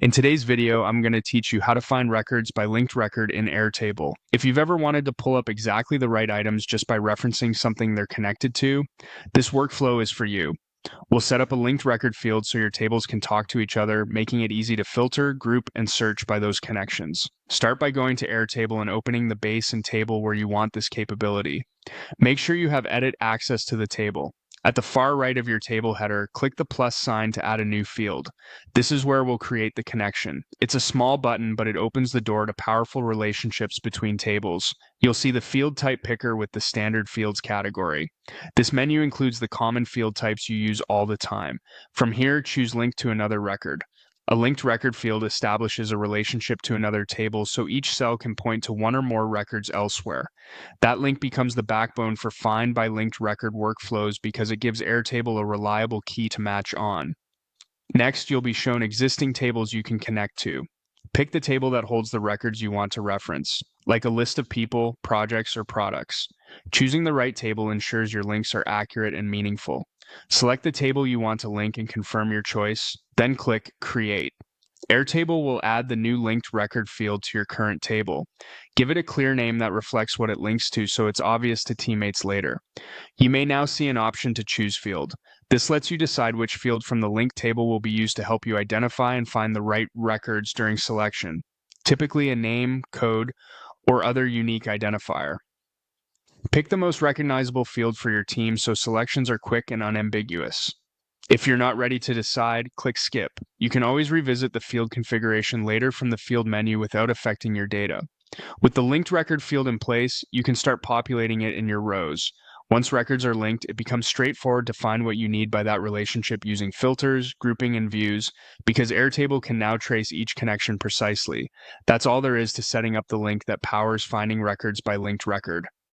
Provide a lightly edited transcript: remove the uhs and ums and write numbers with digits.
In today's video, I'm going to teach you how to find records by linked record in Airtable. If you've ever wanted to pull up exactly the right items just by referencing something they're connected to, this workflow is for you. We'll set up a linked record field so your tables can talk to each other, making it easy to filter, group, and search by those connections. Start by going to Airtable and opening the base and table where you want this capability. Make sure you have edit access to the table. At the far right of your table header, click the plus sign to add a new field. This is where we'll create the connection. It's a small button, but it opens the door to powerful relationships between tables. You'll see the field type picker with the standard fields category. This menu includes the common field types you use all the time. From here, choose link to another record. A linked record field establishes a relationship to another table so each cell can point to one or more records elsewhere. That link becomes the backbone for find by linked record workflows because it gives Airtable a reliable key to match on. Next, you'll be shown existing tables you can connect to. Pick the table that holds the records you want to reference, like a list of people, projects, or products. Choosing the right table ensures your links are accurate and meaningful. Select the table you want to link and confirm your choice, then click Create. Airtable will add the new linked record field to your current table. Give it a clear name that reflects what it links to so it's obvious to teammates later. You may now see an option to choose field. This lets you decide which field from the linked table will be used to help you identify and find the right records during selection, typically a name, code, or other unique identifier. Pick the most recognizable field for your team so selections are quick and unambiguous. If you're not ready to decide, click Skip. You can always revisit the field configuration later from the field menu without affecting your data. With the linked record field in place, you can start populating it in your rows. Once records are linked, it becomes straightforward to find what you need by that relationship using filters, grouping, and views, because Airtable can now trace each connection precisely. That's all there is to setting up the link that powers finding records by linked record.